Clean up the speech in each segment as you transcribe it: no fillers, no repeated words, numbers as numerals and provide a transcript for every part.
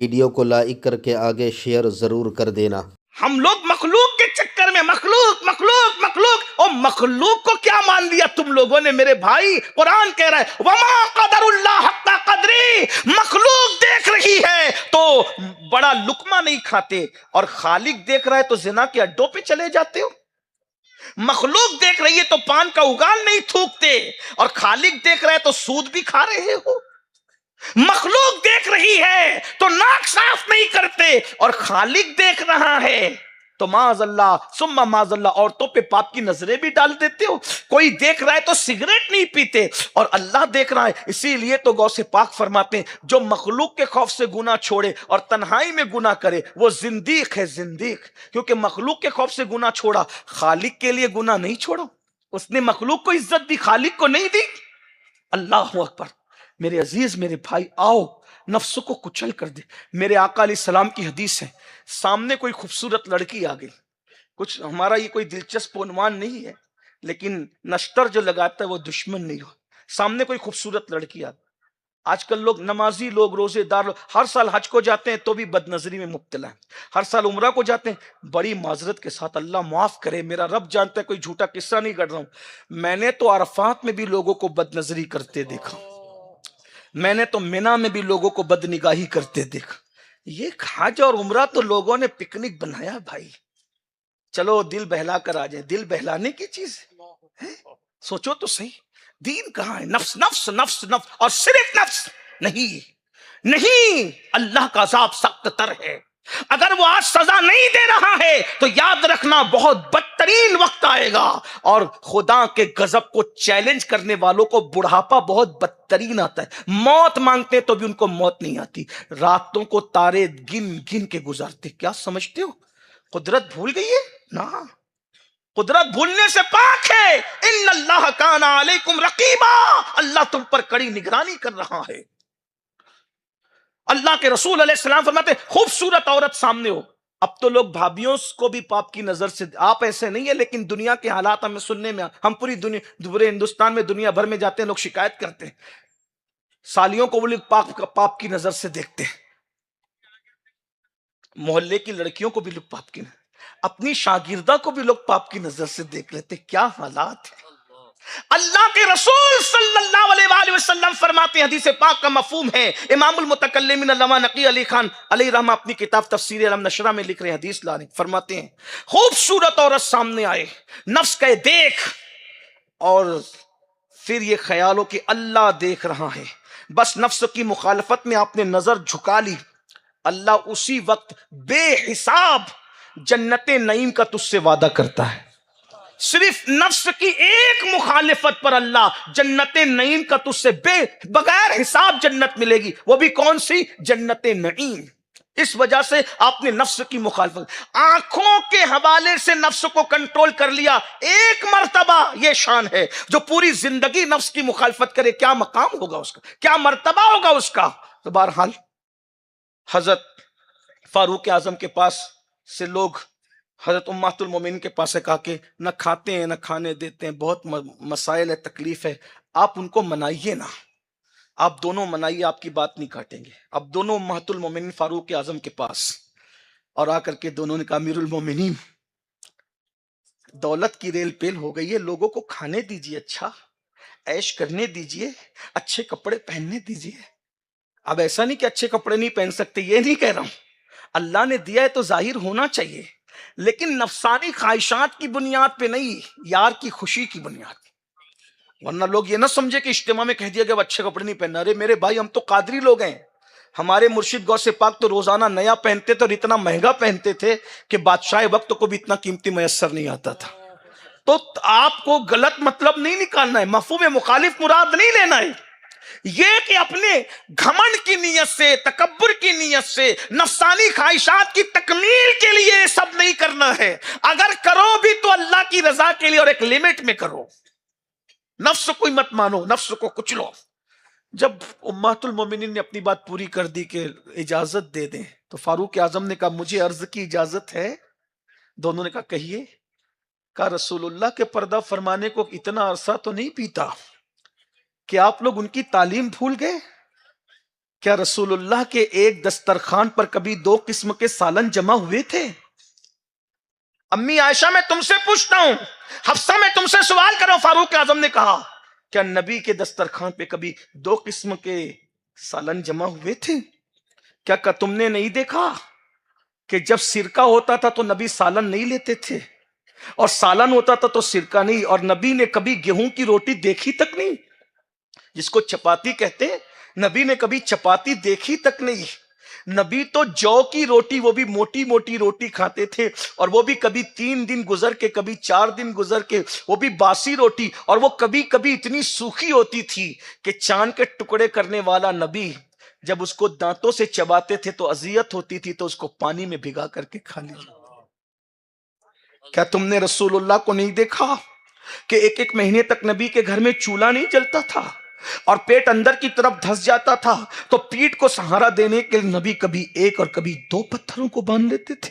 Video کو like کر کے آگے شیئر ضرور کر دینا۔ ہم لوگ مخلوق کے چکر میں مخلوق مخلوق مخلوق، اور مخلوق کو کیا مان لیا تم لوگوں نے میرے بھائی؟ قرآن کہہ رہا ہے وما قدر اللہ حق قدری، مخلوق دیکھ رہی ہے تو بڑا لقمہ نہیں کھاتے، اور خالق دیکھ رہا ہے تو زنا کے اڈوں پہ چلے جاتے ہو۔ مخلوق دیکھ رہی ہے تو پان کا اگال نہیں تھوکتے، اور خالق دیکھ رہا ہے تو سود بھی کھا رہے ہو۔ مخلوق دیکھ رہی ہے تو ناک صاف نہیں کرتے، اور خالق دیکھ رہا ہے تو معاذ اللہ ثم معاذ اللہ عورتوں پہ پاپ کی نظریں بھی ڈال دیتے ہو۔ کوئی دیکھ رہا ہے تو سگریٹ نہیں پیتے، اور اللہ دیکھ رہا ہے۔ اسی لیے تو غوث پاک فرماتے ہیں جو مخلوق کے خوف سے گناہ چھوڑے اور تنہائی میں گناہ کرے وہ زندیق ہے، زندیق، کیونکہ مخلوق کے خوف سے گناہ چھوڑا، خالق کے لیے گناہ نہیں چھوڑا۔ اس نے مخلوق کو عزت دی، خالق کو نہیں دی۔ اللہ اکبر۔ میرے عزیز میرے بھائی، آؤ نفس کو کچل کر دے۔ میرے آقا علیہ السلام کی حدیث ہے، سامنے کوئی خوبصورت لڑکی آ گئی، کچھ ہمارا یہ کوئی دلچسپ عنوان نہیں ہے، لیکن نشتر جو لگاتا ہے وہ دشمن نہیں ہو۔ سامنے کوئی خوبصورت لڑکی آ گئی۔ آج کل لوگ نمازی لوگ، روزے دار لوگ، ہر سال حج کو جاتے ہیں تو بھی بد نظری میں مبتلا ہیں، ہر سال عمرہ کو جاتے ہیں۔ بڑی معذرت کے ساتھ اللہ معاف کرے، میرا رب جانتا ہے کوئی جھوٹا قصہ نہیں کر رہا ہوں، میں نے تو عرفات میں بھی لوگوں کو بد نظری کرتے دیکھا، میں نے تو مینا میں بھی لوگوں کو بد نگاہی کرتے دیکھا۔ یہ حج اور عمرہ تو لوگوں نے پکنک بنایا بھائی، چلو دل بہلا کر آ جائیں، دل بہلانے کی چیز ہے؟ سوچو تو صحیح، دین کہاں ہے؟ نفس نفس نفس نفس، اور صرف نفس نہیں، نہیں، اللہ کا عذاب سخت تر ہے۔ اگر وہ آج سزا نہیں دے رہا ہے تو یاد رکھنا بہت بدترین وقت آئے گا، اور خدا کے غضب کو چیلنج کرنے والوں کو بڑھاپا بہت بدترین آتا ہے۔ موت مانگتے تو بھی ان کو موت نہیں آتی، راتوں کو تارے گن گن کے گزارتے۔ کیا سمجھتے ہو قدرت بھول گئی ہے؟ نہ، قدرت بھولنے سے پاک ہے۔ ان اللہ کان علیکم رقیبا، اللہ تم پر کڑی نگرانی کر رہا ہے۔ اللہ کے رسول علیہ السلام فرماتے ہیں خوبصورت عورت سامنے ہو، اب تو لوگ بھابیوں کو بھی پاپ کی نظر سے، آپ ایسے نہیں ہے لیکن دنیا کے حالات ہمیں سننے میں، ہم پوری ہندوستان میں دنیا بھر میں جاتے ہیں، لوگ شکایت کرتے ہیں سالیوں کو وہ لوگ پاپ کی نظر سے دیکھتے ہیں، محلے کی لڑکیوں کو بھی لوگ پاپ کی نظر، اپنی شاگردہ کو بھی لوگ پاپ کی نظر سے دیکھ لیتے۔ کیا حالات ہیں! اللہ کے رسول صلی اللہ علیہ وآلہ وسلم فرماتے ہیں، حدیث پاک کا مفہوم ہے، امام المتکلمین علامہ نقی علی خان علیہ رحمہ اپنی کتاب تفسیر علم نشرہ میں لکھ رہے ہیں، حدیث لا رہے ہیں، فرماتے ہیں خوبصورت عورت سامنے آئے، نفس کہے دیکھ، اور پھر یہ خیال ہو کہ اللہ دیکھ رہا ہے، بس نفس کی مخالفت میں آپ نے نظر جھکا لی، اللہ اسی وقت بے حساب جنت نعیم کا تجھ سے وعدہ کرتا ہے۔ صرف نفس کی ایک مخالفت پر اللہ جنت نعیم کا تجھ سے بغیر حساب جنت ملے گی، وہ بھی کون سی؟ جنت نعیم۔ اس وجہ سے آپ نے نفس کی مخالفت، آنکھوں کے حوالے سے نفس کو کنٹرول کر لیا، ایک مرتبہ یہ شان ہے۔ جو پوری زندگی نفس کی مخالفت کرے کیا مقام ہوگا اس کا، کیا مرتبہ ہوگا اس کا۔ تو بہرحال حضرت فاروق اعظم کے پاس سے لوگ حضرت امہات المومنین کے پاس ہے، کہا کہ نہ کھاتے ہیں نہ کھانے دیتے ہیں، بہت مسائل ہے، تکلیف ہے، آپ ان کو منائیے نا، آپ دونوں منائیے، آپ کی بات نہیں کاٹیں گے۔ اب دونوں امہات المومنین فاروق اعظم کے پاس، اور آ کر کے دونوں نے کہا امیر المومنین دولت کی ریل پیل ہو گئی ہے، لوگوں کو کھانے دیجیے، اچھا عیش کرنے دیجیے، اچھے کپڑے پہننے دیجیے۔ اب ایسا نہیں کہ اچھے کپڑے نہیں پہن سکتے، یہ نہیں کہہ رہا ہوں، اللہ نے دیا ہے تو ظاہر ہونا چاہیے، لیکن نفسانی خواہشات کی بنیاد پہ نہیں، یار کی خوشی کی بنیاد پہ۔ ورنہ لوگ یہ نہ سمجھے کہ اجتماع میں کہہ دیا کہ اچھے کپڑے نہیں پہننا، ارے میرے بھائی ہم تو قادری لوگ ہیں، ہمارے مرشد غوث پاک تو روزانہ نیا پہنتے تھے اور اتنا مہنگا پہنتے تھے کہ بادشاہ وقت کو بھی اتنا قیمتی میسر نہیں آتا تھا۔ تو آپ کو غلط مطلب نہیں نکالنا ہے، مفہوم مخالف مراد نہیں لینا ہے، یہ کہ اپنے گھمنڈ کی نیت سے، تکبر کی نیت سے، نفسانی خواہشات کی تکمیل کے لیے یہ سب نہیں کرنا ہے۔ اگر کرو بھی تو اللہ کی رضا کے لیے اور ایک لیمٹ میں کرو، نفس کو مت مانو، نفس کو کچلو۔ جب امہات المومنین نے اپنی بات پوری کر دی کہ اجازت دے دیں، تو فاروق اعظم نے کہا مجھے عرض کی اجازت ہے؟ دونوں نے کہا کہیے۔ کہا رسول اللہ کے پردہ فرمانے کو اتنا عرصہ تو نہیں پیتا کہ آپ لوگ ان کی تعلیم بھول گئے؟ کیا رسول اللہ کے ایک دسترخوان پر کبھی 2 قسم کے سالن جمع ہوئے تھے؟ امی عائشہ میں تم سے پوچھتا ہوں، حفصہ میں تم سے سوال کروں، فاروق اعظم نے کہا کیا نبی کے دسترخوان پہ کبھی 2 قسم کے سالن جمع ہوئے تھے؟ کیا تم نے نہیں دیکھا کہ جب سرکہ ہوتا تھا تو نبی سالن نہیں لیتے تھے، اور سالن ہوتا تھا تو سرکہ نہیں؟ اور نبی نے کبھی گیہوں کی روٹی دیکھی تک نہیں، جس کو چپاتی کہتے ہیں، نبی نے کبھی چپاتی دیکھی تک نہیں۔ نبی تو جو کی روٹی، وہ بھی موٹی موٹی روٹی کھاتے تھے، اور وہ بھی کبھی 3 دن گزر کے، کبھی 4 دن گزر کے، وہ بھی باسی روٹی، اور وہ کبھی کبھی اتنی سوکھی ہوتی تھی کہ چاند کے ٹکڑے کرنے والا نبی جب اس کو دانتوں سے چباتے تھے تو اذیت ہوتی تھی تو اس کو پانی میں بھگا کر کے کھا لیتے۔ کیا تم نے رسول اللہ کو نہیں دیکھا کہ 1 مہینے تک نبی کے گھر میں چولہا نہیں جلتا تھا، اور پیٹ اندر کی طرف دھس جاتا تھا تو پیٹ کو سہارا دینے کے لیے نبی کبھی 1 اور کبھی 2 پتھروں کو باندھ لیتے تھے؟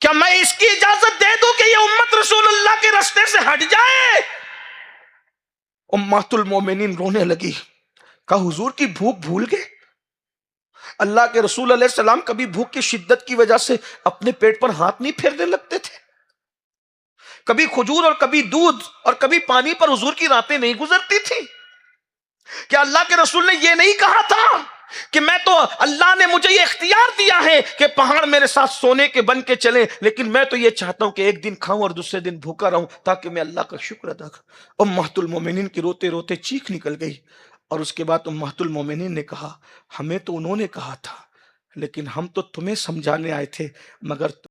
کیا میں اس کی اجازت دے دوں کہ یہ امت رسول اللہ کے راستے سے ہٹ جائے؟ امہات المومنین رونے لگی، کہا حضور کی بھوک بھول گئے؟ اللہ کے رسول علیہ السلام کبھی بھوک کی شدت کی وجہ سے اپنے پیٹ پر ہاتھ نہیں پھیرنے لگتے تھے؟ کبھی کھجور اور کبھی دودھ اور کبھی پانی پر حضور کی راتیں نہیں گزرتی تھی؟ کیا اللہ کے رسول نے یہ نہیں کہا تھا کہ میں تو، اللہ نے مجھے یہ اختیار دیا ہے کہ پہاڑ میرے ساتھ سونے کے بن کے چلیں، لیکن میں تو یہ چاہتا ہوں کہ ایک دن کھاؤں اور دوسرے دن بھوکا رہوں تاکہ میں اللہ کا شکر ادا کروں۔ امہات المومنین کی روتے روتے چیخ نکل گئی، اور اس کے بعد امہات المومنین نے کہا ہمیں تو انہوں نے کہا تھا، لیکن ہم تو تمہیں سمجھانے آئے تھے، مگر